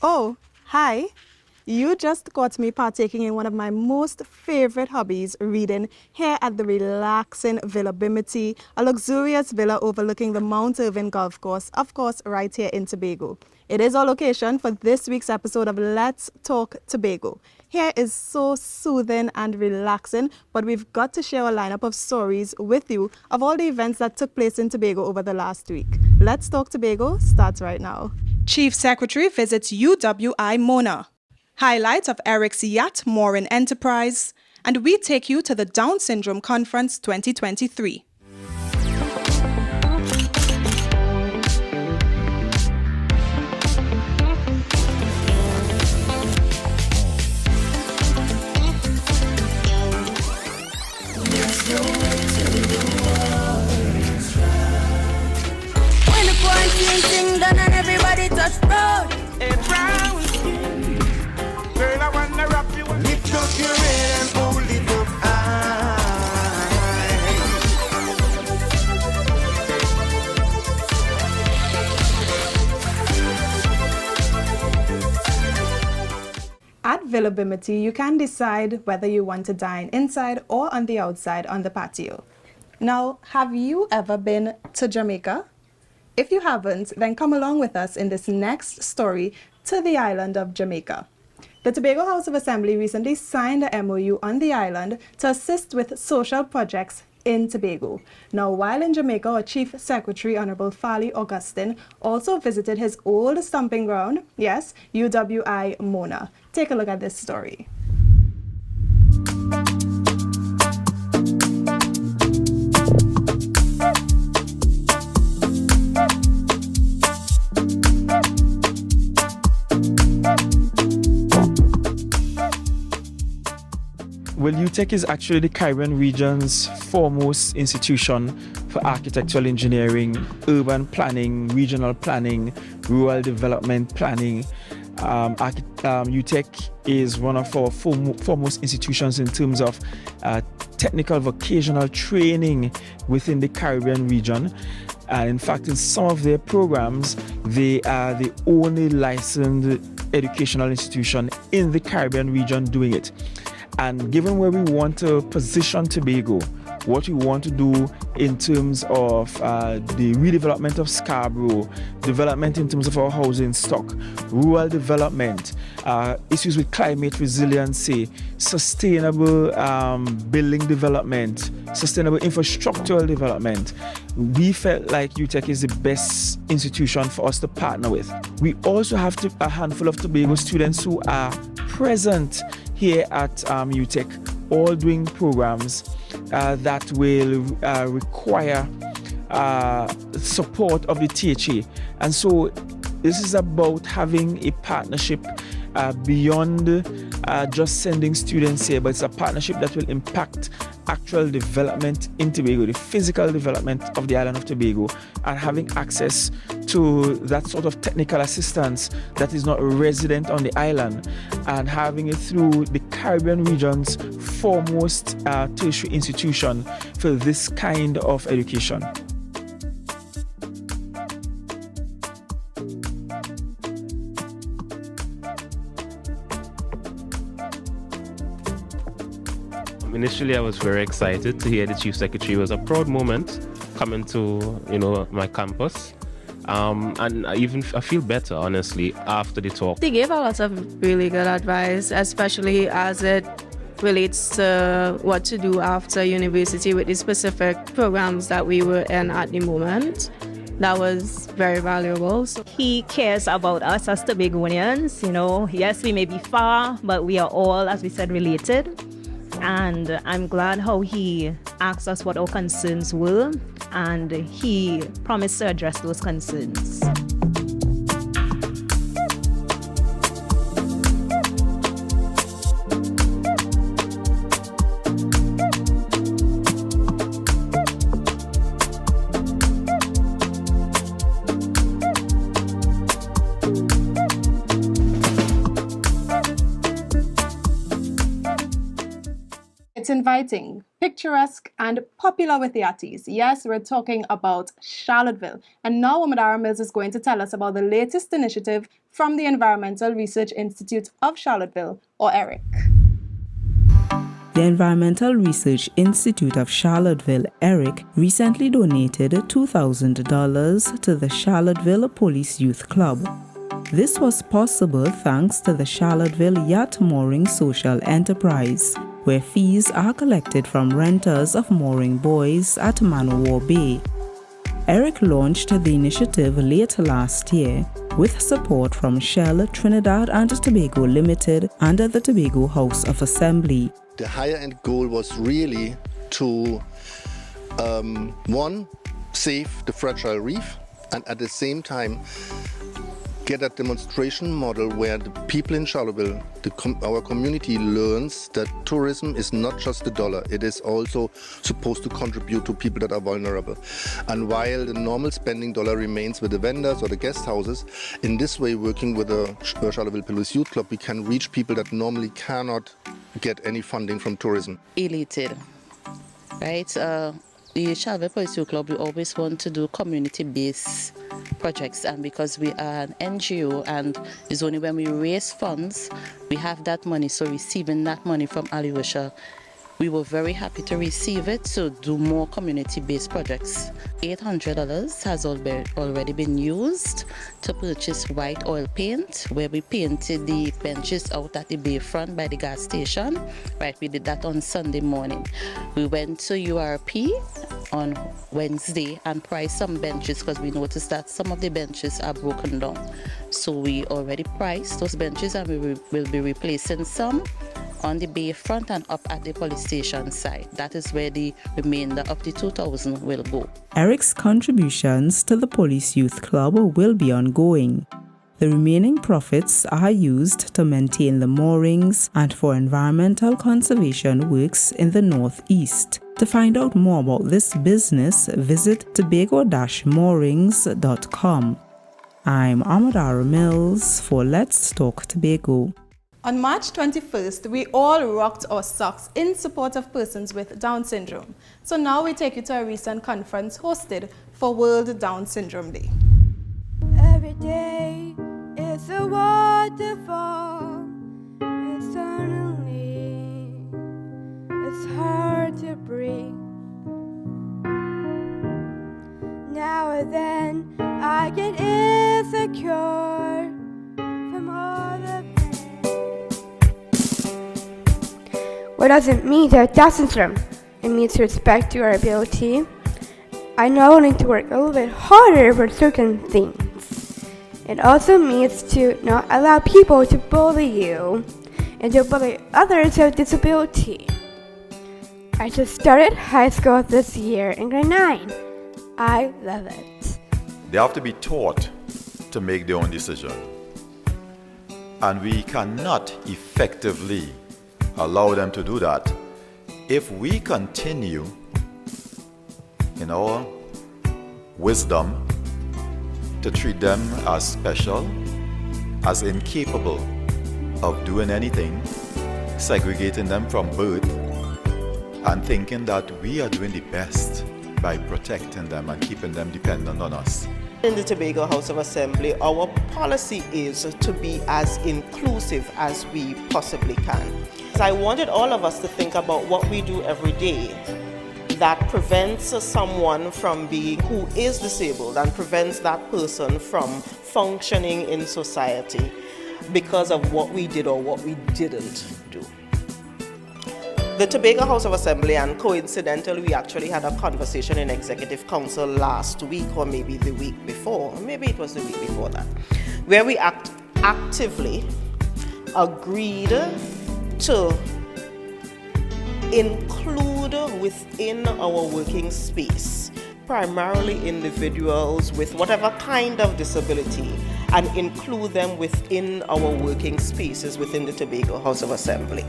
Oh, hi. You just caught me partaking in one of my most favorite hobbies, reading, here at the relaxing Villa Bimiti, a luxurious villa overlooking the Mount Irvine Golf Course, of course, right here in Tobago. It is our location for this week's episode of Let's Talk Tobago. Here is so soothing and relaxing, but we've got to share a lineup of stories with you of all the events that took place in Tobago over the last week. Let's Talk Tobago starts right now. Chief Secretary visits UWI Mona. Highlights of Eric's yacht mooring enterprise, and we take you to the Down Syndrome Conference 2023. When the quarantine thing done and everybody touch road. Girl, I wanna rock you. Lift up your head and hold it up high. At Villa Bimiti, you can decide whether you want to dine inside or on the outside on the patio. Now, have you ever been to Jamaica? If you haven't, then come along with us in this next story to the island of Jamaica. The Tobago House of Assembly recently signed a MOU on the island to assist with social projects in Tobago. Now, while in Jamaica, our Chief Secretary, Honorable Farley Augustine, also visited his old stomping ground, yes, UWI Mona. Take a look at this story. Well, UTech is actually the Caribbean region's foremost institution for architectural engineering, urban planning, regional planning, rural development planning. UTech is one of our foremost institutions in terms of technical vocational training within the Caribbean region. And in fact, in some of their programs, they are the only licensed educational institution in the Caribbean region doing it. And given where we want to position Tobago, what we want to do in terms of the redevelopment of Scarborough, development in terms of our housing stock, rural development, issues with climate resiliency, sustainable building development, sustainable infrastructural development, we felt like UTech is the best institution for us to partner with. We also have a handful of Tobago students who are present here at UTech, all doing programs that will require support of the THA. And so this is about having a partnership beyond just sending students here, but it's a partnership that will impact actual development in Tobago, the physical development of the island of Tobago, and having access to that sort of technical assistance that is not resident on the island, and having it through the Caribbean region's foremost tertiary institution for this kind of education. Initially, I was very excited to hear the Chief Secretary. It was a proud moment coming to, my campus. And I feel better, honestly, after the talk. They gave a lot of really good advice, especially as it relates to what to do after university with the specific programs that we were in at the moment. That was very valuable. He cares about us as Tobagonians. Yes, we may be far, but we are all, as we said, related. And I'm glad how he asked us what our concerns were, and he promised to address those concerns. It's inviting, picturesque, and popular with the artists. Yes, we're talking about Charlottesville. And now Amadara Mills is going to tell us about the latest initiative from the Environmental Research Institute of Charlottesville, or ERIC. The Environmental Research Institute of Charlottesville, ERIC, recently donated $2,000 to the Charlottesville Police Youth Club. This was possible thanks to the Charlottesville Yacht Mooring Social Enterprise, where fees are collected from renters of mooring buoys at Man O' War Bay. ERIC launched the initiative late last year with support from Shell Trinidad and Tobago Limited and the Tobago House of Assembly. The higher end goal was really to, one, save the fragile reef, and at the same time get a demonstration model where the people in Charlottesville, our community, learns that tourism is not just the dollar, it is also supposed to contribute to people that are vulnerable. And while the normal spending dollar remains with the vendors or the guest houses, in this way, working with the Charlottesville Police Youth Club, we can reach people that normally cannot get any funding from tourism. Elated, right? The Charlottesville Police Youth Club, we always want to do community-based projects, and because we are an NGO and it's only when we raise funds we have that money, so receiving that money from Alyosha, we were very happy to receive it to do more community-based projects. $800 has already been used to purchase white oil paint, where we painted the benches out at the bayfront by the gas station. Right, we did that on Sunday morning. We went to URP on Wednesday and priced some benches because we noticed that some of the benches are broken down. So we already priced those benches and we will be replacing some on the bayfront and up at the police station side. That is where the remainder of the 2,000 will go. ERIC's contributions to the Police Youth Club will be ongoing. The remaining profits are used to maintain the moorings and for environmental conservation works in the Northeast. To find out more about this business, visit tobago-moorings.com. I'm Amadara Mills for Let's Talk Tobago. On March 21st, we all rocked our socks in support of persons with Down syndrome. So now we take you to a recent conference hosted for World Down Syndrome Day. Every day is a waterfall, and suddenly it's hard to breathe. Now and then I get insecure from all the pain. What does it mean to have Down syndrome? It means to respect your ability. I know I need to work a little bit harder for certain things. It also means to not allow people to bully you and to bully others with disability. I just started high school this year in grade 9. I love it. They have to be taught to make their own decision. And we cannot effectively allow them to do that if we continue in our wisdom to treat them as special, as incapable of doing anything, segregating them from birth, and thinking that we are doing the best by protecting them and keeping them dependent on us. In the Tobago House of Assembly, our policy is to be as inclusive as we possibly can. I wanted all of us to think about what we do every day that prevents someone from being who is disabled and prevents that person from functioning in society because of what we did or what we didn't do. The Tobago House of Assembly, and coincidentally, we actually had a conversation in Executive Council last week, or maybe the week before, maybe it was the week before that, where we actively agreed to include within our working space primarily individuals with whatever kind of disability, and include them within our working spaces within the Tobago House of Assembly.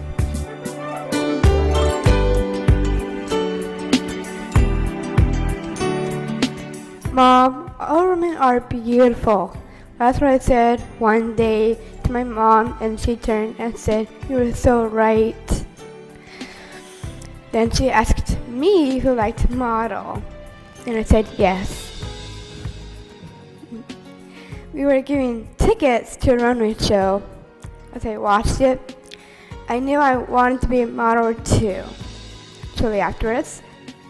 Mom, all women are beautiful. That's what I said one day to my mom, and she turned and said, "You were so right." Then she asked me if I liked to model, and I said yes. We were giving tickets to a runway show. As I watched it, I knew I wanted to be a model too. Shortly afterwards,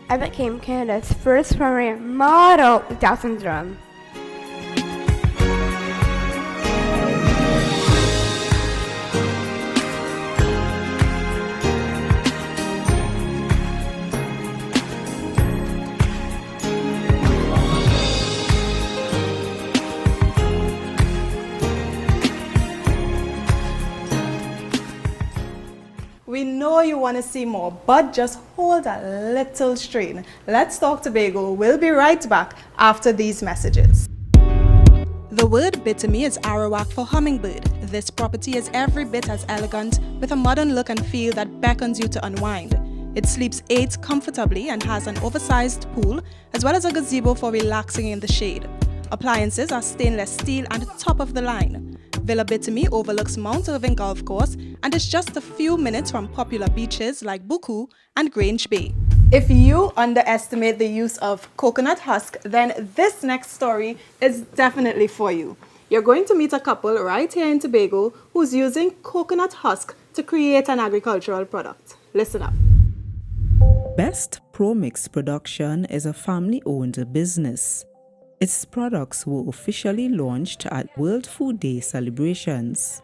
I became Canada's first runway model with Down syndrome. We know you want to see more, but just hold a little strain. Let's Talk Tobago. We'll be right back after these messages. The word Bimiti is Arawak for hummingbird. This property is every bit as elegant, with a modern look and feel that beckons you to unwind. It sleeps 8 comfortably and has an oversized pool, as well as a gazebo for relaxing in the shade. Appliances are stainless steel and top of the line. Villa Bimiti overlooks Mount Irvine Golf Course and is just a few minutes from popular beaches like Buku and Grange Bay. If you underestimate the use of coconut husk, then this next story is definitely for you. You're going to meet a couple right here in Tobago who's using coconut husk to create an agricultural product. Listen up. Best Pro Mix Production is a family-owned business. Its products were officially launched at World Food Day celebrations.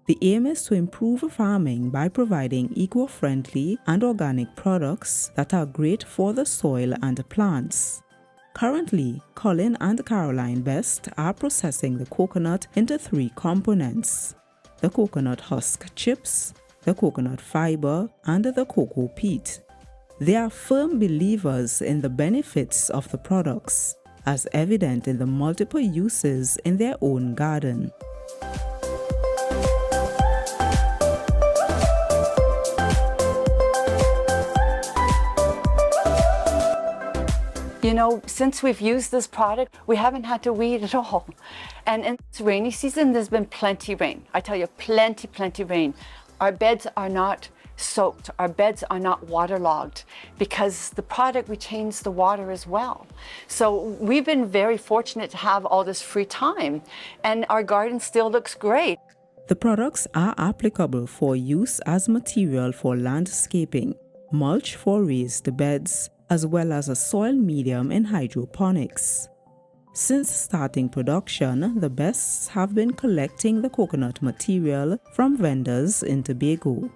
The aim is to improve farming by providing eco-friendly and organic products that are great for the soil and plants. Currently, Colin and Caroline Best are processing the coconut into 3 components: the coconut husk chips, the coconut fiber, and the cocoa peat. They are firm believers in the benefits of the products, as evident in the multiple uses in their own garden. You know, since we've used this product, we haven't had to weed at all. And in this rainy season, there's been plenty rain. I tell you, plenty rain. Our beds are not soaked. Our beds are not waterlogged because the product, we changed the water as well. So we've been very fortunate to have all this free time, and our garden still looks great. The products are applicable for use as material for landscaping, mulch for raised beds, as well as a soil medium in hydroponics. Since starting production, the Bests have been collecting the coconut material from vendors in Tobago.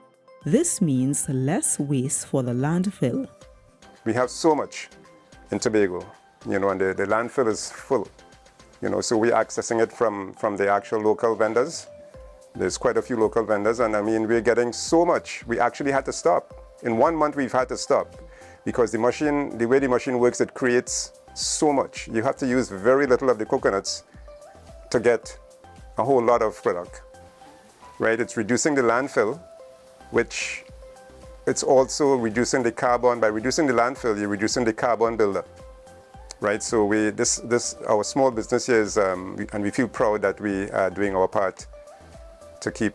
This means less waste for the landfill. We have so much in Tobago, you know, and the landfill is full, you know, so we're accessing it from the actual local vendors. There's quite a few local vendors, and I mean, we're getting so much, we actually had to stop. In 1 month, we've had to stop because the way the machine works, it creates so much. You have to use very little of the coconuts to get a whole lot of product, right? It's reducing the landfill, which it's also reducing the carbon. By reducing the landfill, you're reducing the carbon buildup, right? So our small business here is, and we feel proud that we are doing our part to keep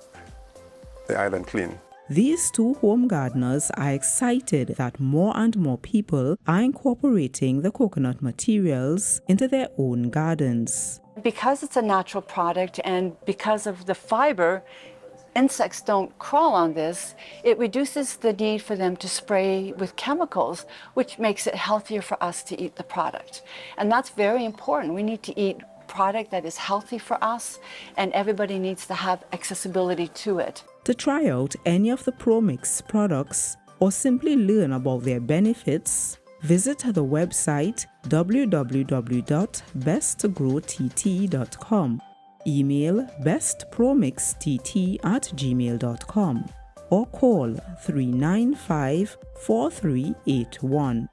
the island clean. These 2 home gardeners are excited that more and more people are incorporating the coconut materials into their own gardens. Because it's a natural product and because of the fiber, insects don't crawl on this, it reduces the need for them to spray with chemicals, which makes it healthier for us to eat the product. And that's very important. We need to eat product that is healthy for us, and everybody needs to have accessibility to it. To try out any of the ProMix products or simply learn about their benefits, visit the website www.bestgrowtt.com. Email bestpromixtt@gmail.com or call 395-4381.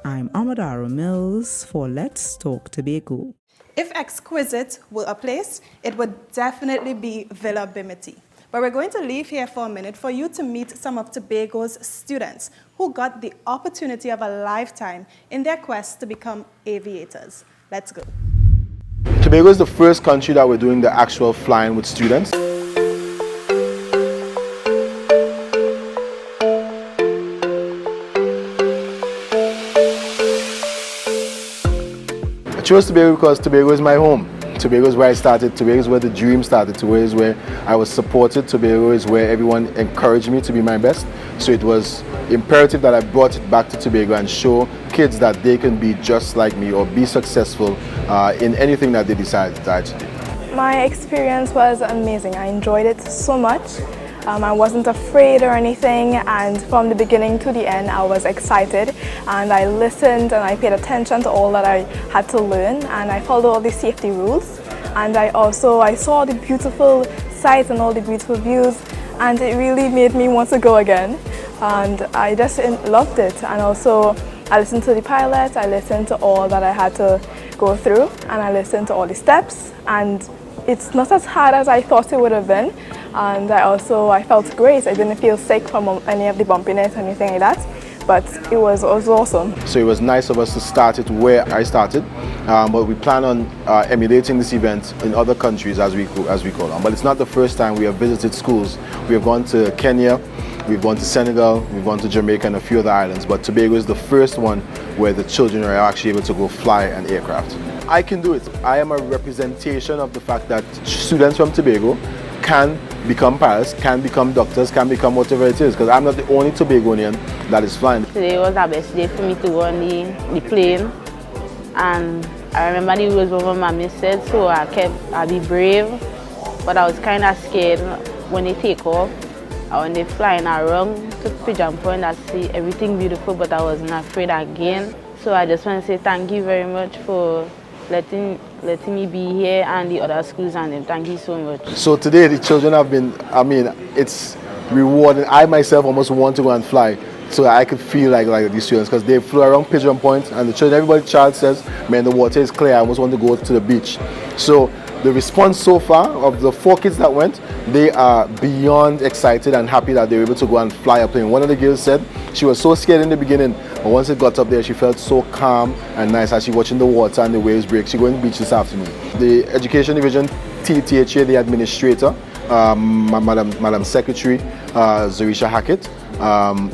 I'm Amadara Mills for Let's Talk Tobago. If exquisite were a place, it would definitely be Villa Bimiti. But we're going to leave here for a minute for you to meet some of Tobago's students who got the opportunity of a lifetime in their quest to become aviators. Let's go. Tobago is the first country that we're doing the actual flying with students. chose Tobago because Tobago is my home. Tobago is where I started. Tobago is where the dream started. Tobago is where I was supported. Tobago is where everyone encouraged me to be my best. So it was imperative that I brought it back to Tobago and show kids that they can be just like me or be successful in anything that they decide to do. My experience was amazing. I enjoyed it so much. I wasn't afraid or anything, and from the beginning to the end I was excited, and I listened and I paid attention to all that I had to learn, and I followed all the safety rules, and I saw the beautiful sights and all the beautiful views, and it really made me want to go again, and I just loved it. And also I listened to the pilot, I listened to all that I had to go through, and I listened to all the steps, and it's not as hard as I thought it would have been. And I felt great. I didn't feel sick from any of the bumpiness or anything like that, but it was awesome. So it was nice of us to start it where I started, but we plan on emulating this event in other countries as we go on. But it's not the first time we have visited schools. We have gone to Kenya, we've gone to Senegal, we've gone to Jamaica and a few other islands, but Tobago is the first one where the children are actually able to go fly an aircraft. I can do it. I am a representation of the fact that students from Tobago can become pilots, can become doctors, can become whatever it is, because I'm not the only Tobagonian that is flying. Today was the best day for me to go on the plane, and I remember the rules what my mommy said, so I'll be brave, but I was kind of scared when they take off. When they flying around to Pigeon Point, I see everything beautiful, but I wasn't afraid again. So I just want to say thank you very much for letting me be here, and the other schools and them. Thank you so much. So today the children have been, it's rewarding. I myself almost want to go and fly, so I could feel like these students, because they flew around Pigeon Point, and the children, child says, man, the water is clear, I almost want to go to the beach. So the response so far of the 4 kids that went, they are beyond excited and happy that they were able to go and fly a plane. One of the girls said she was so scared in the beginning, but once it got up there, she felt so calm and nice as she watching the water and the waves break. She going to the beach this afternoon. The Education Division, THA, the administrator, Madam Secretary, Zarisha Hackett,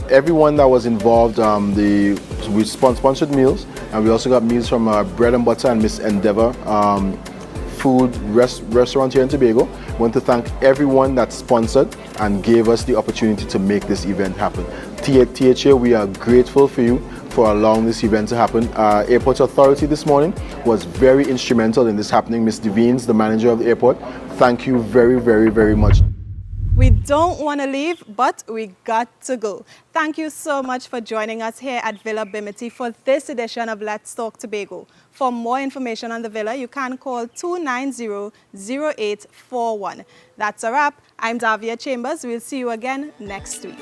everyone that was involved, we sponsored meals, and we also got meals from Bread and Butter and Miss Endeavor food restaurant here in Tobago. I want to thank everyone that sponsored and gave us the opportunity to make this event happen. THA, we are grateful for you for allowing this event to happen. Airport Authority this morning was very instrumental in this happening. Ms. Devines, the manager of the airport, thank you very, very, very much. We don't want to leave, but we got to go. Thank you so much for joining us here at Villa Bimiti for this edition of Let's Talk Tobago. For more information on the villa, you can call 290-0841. That's a wrap. I'm Davia Chambers. We'll see you again next week.